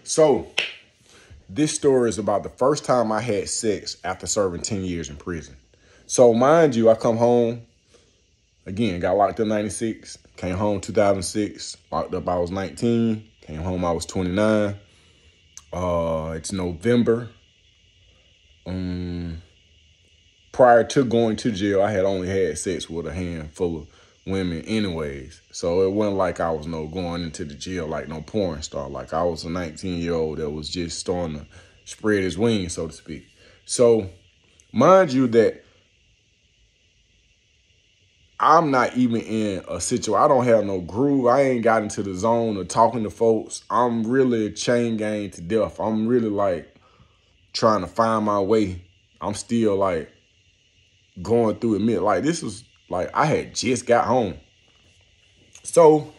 So, this story is about the first time I had sex after serving 10 years in prison. So, mind you, I come home, again, got locked up 96, came home 2006, locked up I was 19, came home I was 29. It's November. Prior to going to jail, I had only had sex with a handful of women anyways. So it wasn't like I was going into the jail like no porn star. Like I was a 19-year-old that was just starting to spread his wings, so to speak. So mind you that I'm not even in a situation. I don't have no groove. I ain't got into the zone of talking to folks. I'm really chain gang to death. I'm really like trying to find my way. I'm still like going through it. Like this was like I had just got home. So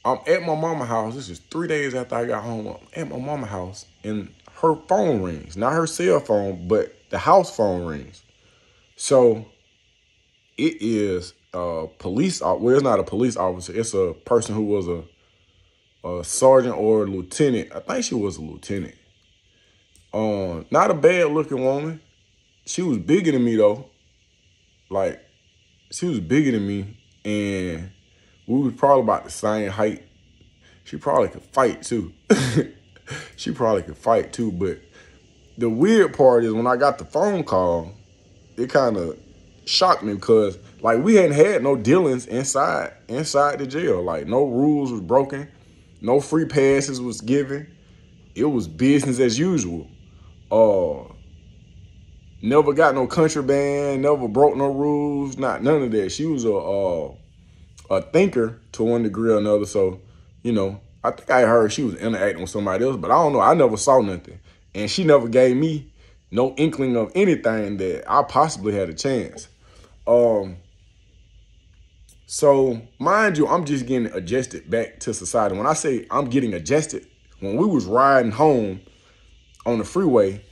I'm at my mama's house. This is 3 days after I got home. I'm at my mama's house and her phone rings. Not her cell phone, but the house phone rings. So it is a police, well, it's not a police officer. It's a person who was a sergeant or a lieutenant. I think she was a lieutenant. Not a bad looking woman. She was bigger than me though. Like, she was bigger than me and we was probably about the same height. She probably could fight too. She probably could fight too, but the weird part is when I got the phone call, it kind of shocked me because like we hadn't had no dealings inside the jail. Like no rules was broken, no free passes was given. It was business as usual. Never got no contraband, never broke no rules, none of that. She was a thinker to one degree or another. So, you know, I think I heard she was interacting with somebody else, but I don't know. I never saw nothing. And she never gave me no inkling of anything that I possibly had a chance. So mind you, I'm just getting adjusted back to society. When I say I'm getting adjusted, when we was riding home on the freeway,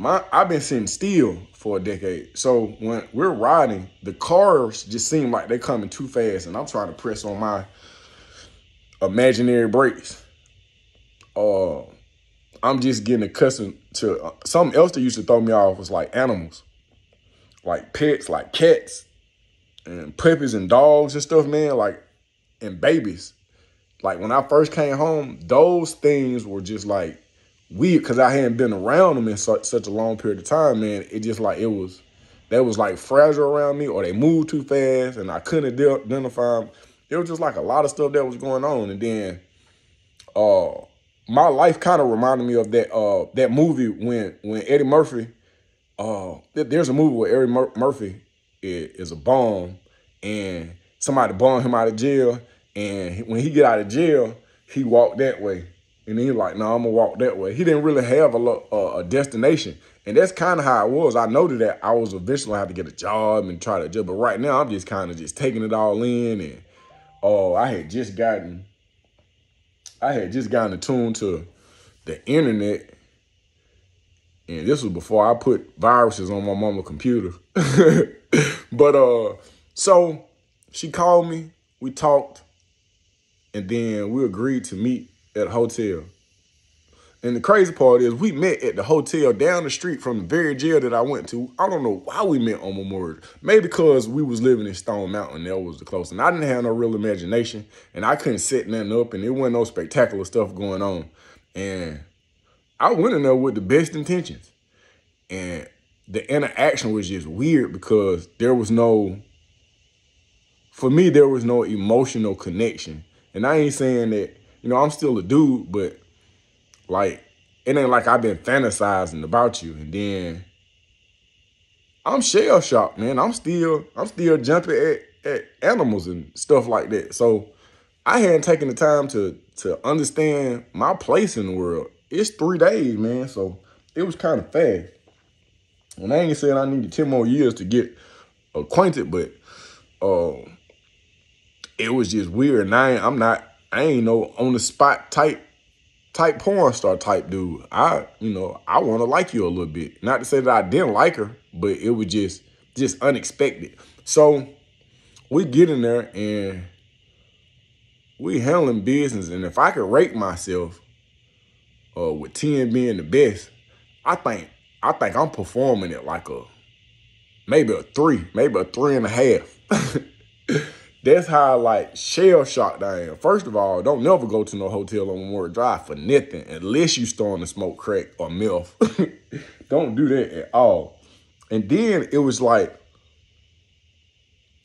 I've been sitting still for a decade. So when we're riding, the cars just seem like they're coming too fast and I'm trying to press on my imaginary brakes. I'm just getting accustomed to something else that used to throw me off was like animals, like pets, like cats and puppies and dogs and stuff, man, like, and babies. Like when I first came home, those things were just like weird because I hadn't been around them in such a long period of time, man. It just like, they was like fragile around me or they moved too fast and I couldn't identify them. It was just like a lot of stuff that was going on. And then my life kind of reminded me of that movie when Eddie Murphy, there's a movie where Eddie Murphy is a bum and somebody bummed him out of jail. And when he get out of jail, he walked that way. And then he's like, no, I'm going to walk that way. He didn't really have a destination. And that's kind of how it was. I noted that I was eventually going to have to get a job and try to adjust. But right now, I'm just kind of just taking it all in. And I had just gotten attuned to the internet. And this was before I put viruses on my mama's computer. But so she called me, we talked, and then we agreed to meet at a hotel. And the crazy part is we met at the hotel down the street from the very jail that I went to. I don't know why we met on Memorial. Maybe because we was living in Stone Mountain. That was the closest. And I didn't have no real imagination. And I couldn't set nothing up. And there wasn't no spectacular stuff going on. And I went in there with the best intentions. And the interaction was just weird because for me, there was no emotional connection. And I ain't saying that, you know, I'm still a dude, but like, it ain't like I've been fantasizing about you. And then I'm shell shocked, man. I'm still jumping at animals and stuff like that. So I hadn't taken the time to understand my place in the world. It's 3 days, man. So it was kind of fast. And I ain't saying I needed 10 more years to get acquainted, but it was just weird. And I ain't no on the spot type porn star type dude. I want to like you a little bit. Not to say that I didn't like her, but it was just unexpected. So we get in there and we handling business. And if I could rate myself with 10 being the best, I think I'm performing at like maybe a 3, maybe a 3.5. That's how like shell shocked I am. First of all, don't never go to no hotel on Memorial Drive for nothing unless you starting to smoke crack or meth. Don't do that at all. And then it was like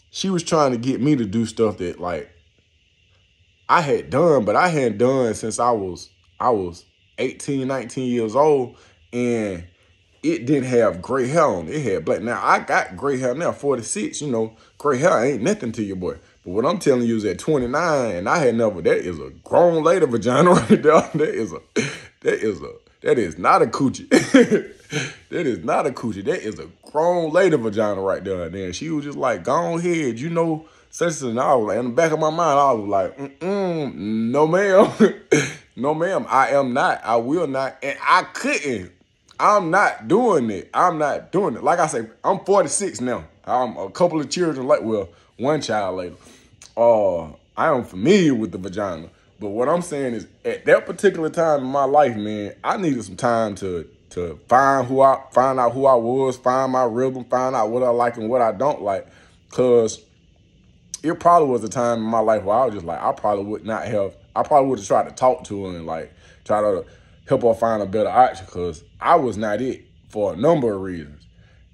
she was trying to get me to do stuff that like I had done, but I hadn't done since I was 18, 19 years old, and it didn't have gray hair on it. It had black. Now, I got gray hair now, 46, you know, gray hair ain't nothing to your boy. But what I'm telling you is at 29, and I had never, that is a grown lady vagina right there. That is not a coochie. That is not a coochie. That is a grown lady vagina right there. And then she was just like, go ahead, you know, such and I was like, in the back of my mind, I was like, no, ma'am. No, ma'am, I am not. I will not. And I couldn't. I'm not doing it. I'm not doing it. Like I say, I'm 46 now. I'm a couple of children later. Well, one child later. I am familiar with the vagina. But what I'm saying is, at that particular time in my life, man, I needed some time to find out who I was, find my rhythm, find out what I like and what I don't like. Cause it probably was a time in my life where I was just like, I probably would have tried to talk to her and like try to help her find a better option, because I was not it for a number of reasons.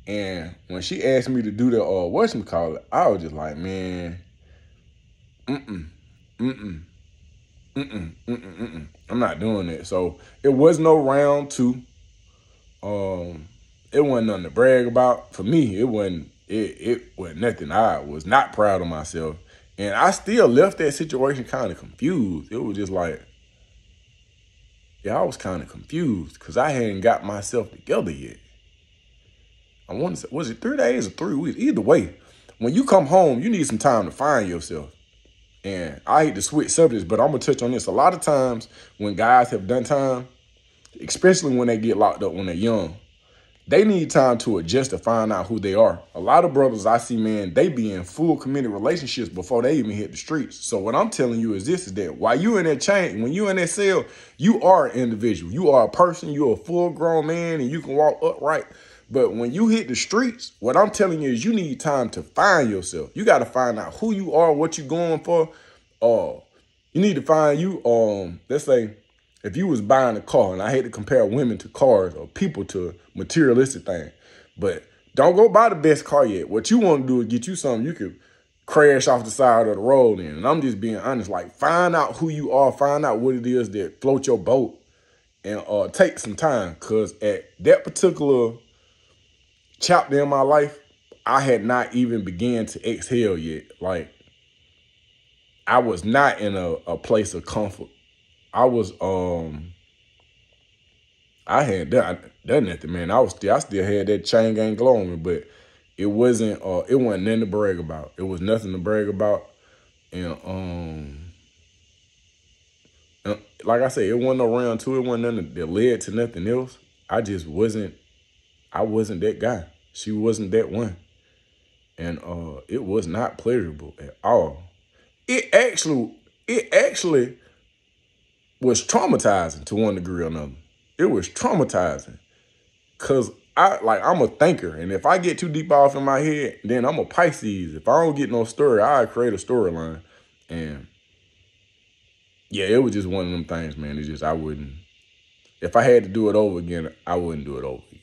And when she asked me to do the whatchamacallit, I was just like, man, I'm not doing that. So it was no round 2. It wasn't nothing to brag about. For me, it wasn't nothing. I was not proud of myself. And I still left that situation kind of confused. It was just like, yeah, I was kind of confused because I hadn't got myself together yet. I want to say, was it 3 days or 3 weeks? Either way, when you come home, you need some time to find yourself. And I hate to switch subjects, but I'm going to touch on this. A lot of times when guys have done time, especially when they get locked up when they're young, they need time to adjust to find out who they are. A lot of brothers I see, man, they be in full committed relationships before they even hit the streets. So what I'm telling you is this, is that while you in that chain, when you in that cell, you are an individual. You are a person. You're a full-grown man, and you can walk upright. But when you hit the streets, what I'm telling you is you need time to find yourself. You got to find out who you are, what you're going for. You need to find you, let's say, if you was buying a car, and I hate to compare women to cars or people to materialistic things, but don't go buy the best car yet. What you want to do is get you something you could crash off the side of the road in. And I'm just being honest, like find out who you are, find out what it is that floats your boat, and take some time. Because at that particular chapter in my life, I had not even began to exhale yet. Like I was not in a place of comfort. I was, I had done nothing, man. I still had that chain gang glow on me, but it wasn't nothing to brag about. It was nothing to brag about. And, like I said, it wasn't no round 2. It wasn't nothing that led to nothing else. I wasn't that guy. She wasn't that one. And, it was not pleasurable at all. It actually was traumatizing to one degree or another. It was traumatizing because I'm a thinker. And if I get too deep off in my head, then I'm a Pisces. If I don't get no story, I create a storyline. And yeah, it was just one of them things, man. It's just, I wouldn't, if I had to do it over again, I wouldn't do it over again.